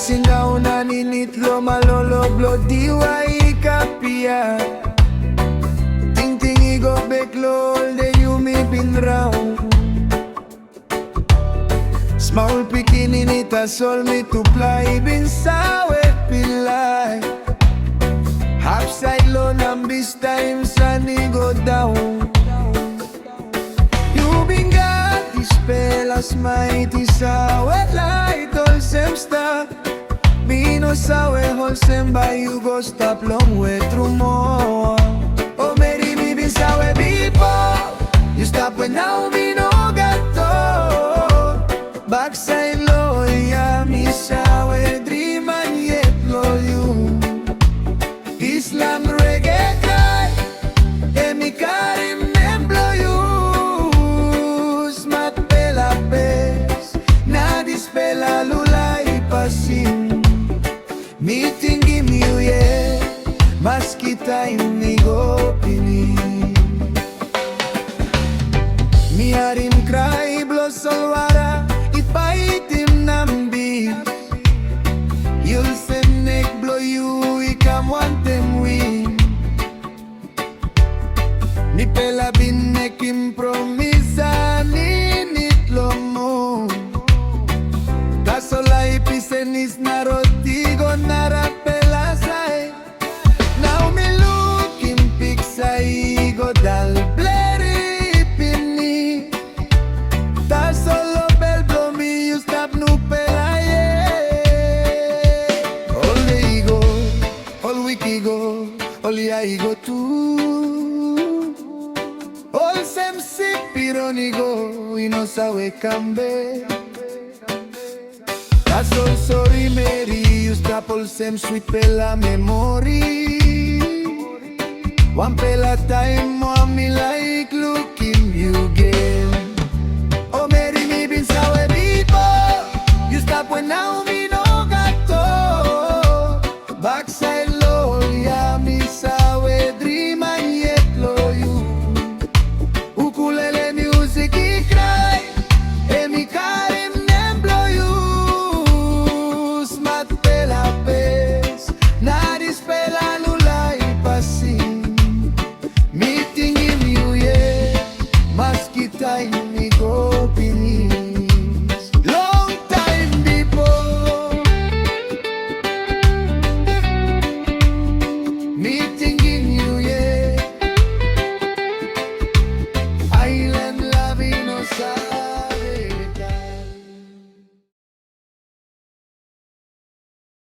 Sitting down and in it lo malolo bloody why kapia. Ting ting igo beklo all the you me been round. Small pikin in it a sol me to play bin sawe pilay. Upside low and this time sunny go down. You been got this pelas mighty sawe light all same star. Bino sawe all same by you go stop long way through more. Oh Mary me been sawe before. You stop when now me no got to. Backside low yeah me sawe dream and yet blow you. Islam reggae guy, mi karim blow you. Smat pela pes, na dispela lulay pasim. Meeting give you yeah, maski time ni go pini. Mi harim cry blow solwara, ipaitim nambi. You'll send neck blow you, ikam want them win. Ni pela bin neck impromisa, ni nit lo mo. Kasola ipisen is narotigo nara pela say. Now me looking pizza igo dal bleri pini. Ta solo bel blow me you stop nu pela yeah. All the ego, all wiki go, all ya ego too. All sem si pironigo, y no sabe cambe. That's all sorry Mary, you stop all sem sweet pela memory. One pela time, one me like look